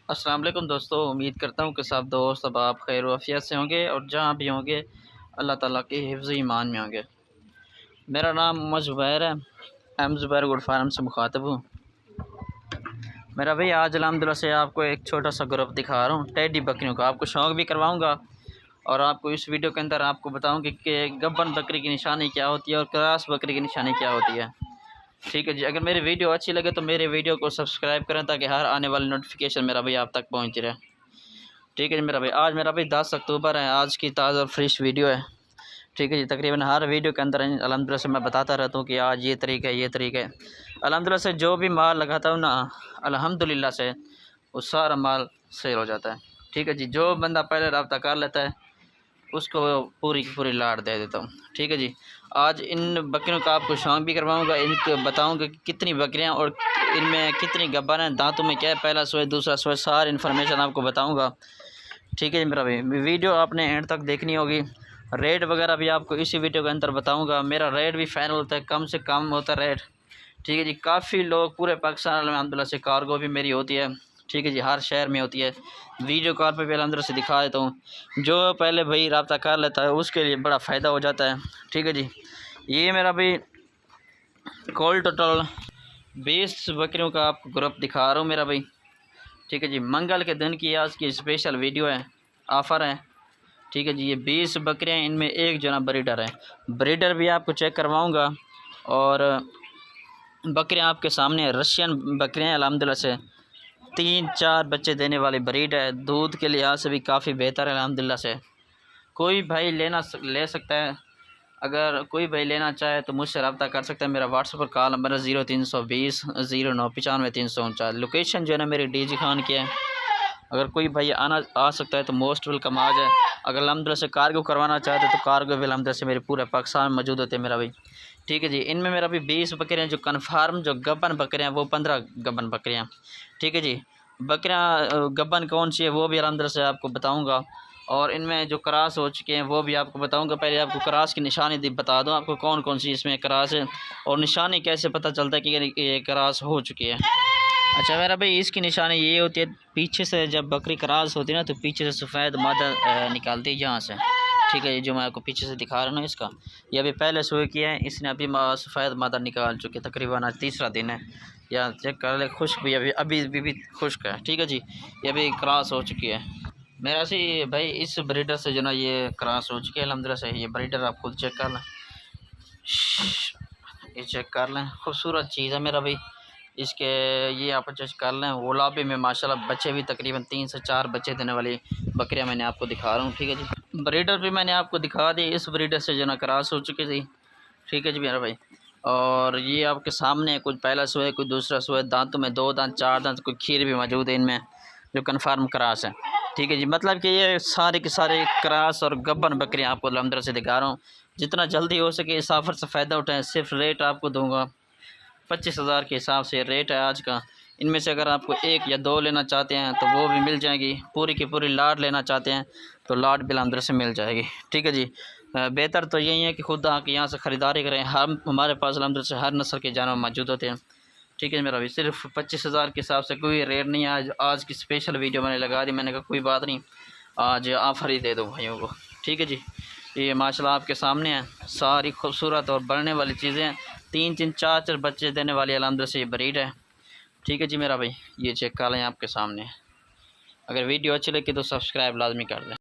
अस्सलाम वालेकुम दोस्तों, उम्मीद करता हूँ कि सब दोस्त अब आप खैर आफियत से होंगे और जहाँ भी होंगे अल्लाह ताला के हिफ्ज़ ईमान में होंगे। मेरा नाम मोहम्मद ज़ुबैर है। ज़ुबैर गुड फार्म से मुखातब हूँ। मेरा भाई आज अल्हम्दुलिल्लाह से आपको एक छोटा सा ग्रुप दिखा रहा हूँ टेडी बकरियों का। आपको शौक़ भी करवाऊँगा और आपको इस वीडियो के अंदर आपको बताऊँगी कि गब्बन बकरी की निशानी क्या होती है और क्रॉस बकरी की निशानी क्या होती है। ठीक है जी, अगर मेरी वीडियो अच्छी लगे तो मेरे वीडियो को सब्सक्राइब करें ताकि हर आने वाली नोटिफिकेशन मेरा भाई आप तक पहुँच रहे। ठीक है जी मेरा भाई, आज मेरा भाई 10 अक्टूबर है। आज की ताज़ा फ्रेश वीडियो है। ठीक है जी, तकरीबन हर वीडियो के अंदर अल्हम्दुलिल्लाह से मैं बताता रहता हूँ कि आज ये तरीका है, ये तरीका है। अल्हम्दुलिल्लाह से जो भी माल लगाता हूँ ना, अल्हम्दुलिल्लाह से वो सारा माल सेल हो जाता है। ठीक है जी, जो बंदा पहले रब्ता कर लेता है उसको पूरी की पूरी लाट दे देता हूँ। ठीक है जी, आज इन बकरियों का आपको शौक़ भी करवाऊँगा, इनको बताऊँगा कि कितनी बकरियाँ और इनमें कितनी गब्बर हैं, दांतों में क्या है, पहला सोए दूसरा सोए, सारी इन्फॉर्मेशन आपको बताऊँगा। ठीक है जी मेरा भाई, वीडियो आपने एंड तक देखनी होगी। रेट वगैरह भी आपको इसी वीडियो के अंदर बताऊंगा। मेरा रेट भी फाइनल होता है, कम से कम होता है रेट। ठीक है जी, काफ़ी लोग पूरे पाकिस्तान में अल्हम्दुलिल्लाह से कार्गो भी मेरी होती है। ठीक है जी, हर शहर में होती है। वीडियो कॉल पे भी अल्हम्दुलिल्लाह से दिखा देता हूँ। जो पहले भाई रब्ता कर लेता है उसके लिए बड़ा फ़ायदा हो जाता है। ठीक है जी, ये मेरा भाई कॉल टोटल 20 बकरियों का आपको ग्रुप दिखा रहा हूँ मेरा भाई। ठीक है जी, मंगल के दिन की आज की स्पेशल वीडियो है, ऑफ़र है। ठीक है जी, ये 20 बकरियाँ, इनमें एक जना ब्रीडर है। ब्रीडर भी आपको चेक करवाऊँगा और बकरियाँ आपके सामने रशियन बकरियाँ हैं अल्हम्दुलिल्लाह से 3-4 बच्चे देने वाली ब्रीड है। दूध के लिहाज से भी काफ़ी बेहतर है अल्हम्दुलिल्लाह से। कोई भाई ले सकता है। अगर कोई भाई लेना चाहे तो मुझसे रब्ता कर सकता है। मेरा व्हाट्सएप पर कॉल नंबर है 0320 0995 349। लोकेशन जो है ना मेरी DG खान की है। अगर कोई भाई आ सकता है तो मोस्ट वेलकम आ जाए। अगर अल्हम्दुलिल्लाह से कार्गो करवाना चाहते तो कार्गो भी अल्हम्दुलिल्लाह से मेरे पूरे पाकिस्तान में मौजूद होते हैं मेरा भाई। ठीक है जी, इनमें मेरा भी 20 बकरियाँ जो कन्फर्म जो गब्बन बकरियाँ वो 15 गब्बन बकरियाँ। ठीक है जी, बकरियाँ गब्बन कौन सी है वो भी अल्हम्दुलिल्लाह से आपको बताऊँगा और इनमें जो क्रॉस हो चुके हैं वो भी आपको बताऊँगा। पहले आपको क्रॉस की निशानी बता दूँ आपको कौन कौन सी इसमें क्रॉस है और निशानी कैसे पता चलता है कि ये क्रॉस हो चुकी है। अच्छा मेरा भाई, इसकी निशानी ये होती है, पीछे से जब बकरी क्रॉस होती है ना तो पीछे से सफ़ेद मादा निकालती है यहाँ से। ठीक है, ये जो मैं आपको पीछे से दिखा रहा हूँ ना, इसका ये अभी पहले सोए किया है, इसने अभी सफ़ेद मादा निकाल चुकी है। तकरीबन आज तीसरा दिन है, या चेक कर ले, खुश्क भी अभी अभी भी खुश्क है। ठीक है जी, ये अभी क्रॉस हो चुकी है। मेरा सी भाई इस ब्रीडर से जो ना ये क्रॉस हो चुकी है अल्हम्दुलिल्लाह से। ये ब्रीडर आप खुद चेक कर लें, ये चेक कर लें, खूबसूरत चीज़ है मेरा भाई। इसके ये आप चेक कर लें, गुलाबी में माशाल्लाह बच्चे भी तकरीबन 3 से 4 बच्चे देने वाली बकरियां मैंने आपको दिखा रहा हूँ। ठीक है जी, ब्रीडर भी मैंने आपको दिखा दी। इस ब्रीडर से जो ना क्रॉस हो चुकी थी। ठीक है जी मेरा भाई, और ये आपके सामने कुछ पहला सोए कुछ दूसरा सोए, दांतों में 2 दांत 4 दांत, कोई खीर भी मौजूद है इनमें जो कन्फर्म क्रॉस है। ठीक है जी, मतलब कि ये सारे के सारे क्रॉस और गब्बन बकरियाँ आपको अल्हम्दुलिल्लाह से दिखा रहा हूँ। जितना जल्दी हो सके इस ऑफ़र से फ़ायदा उठाएँ। सिर्फ रेट आपको दूँगा 25,000 के हिसाब से रेट है आज का। इनमें से अगर आपको 1 या 2 लेना चाहते हैं तो वो भी मिल जाएगी। पूरी की पूरी लाट लेना चाहते हैं तो लाट भी अल्हम्दुलिल्लाह से मिल जाएगी। ठीक है जी, बेहतर तो यही है कि खुद आके यहाँ से ख़रीदारी करें। हम हमारे पास अल्हम्दुलिल्लाह से हर नस्ल के जानवर मौजूद होते हैं। ठीक है मेरा भाई, सिर्फ 25,000 के हिसाब से कोई रेट नहीं है। आज की स्पेशल वीडियो मैंने लगा दी। मैंने कहा कोई बात नहीं, आज ऑफ़र ही दे दो भाइयों को। ठीक है जी, ये माशाल्लाह आपके सामने है, सारी खूबसूरत और बढ़ने वाली चीज़ें, 3-3 4-4 बच्चे देने वाली अल्हम्दुलिल्लाह से ये ब्रीड है। ठीक है जी मेरा भाई, ये चेक कर लें आपके सामने। अगर वीडियो अच्छी लगी तो सब्सक्राइब लाजमी कर दें।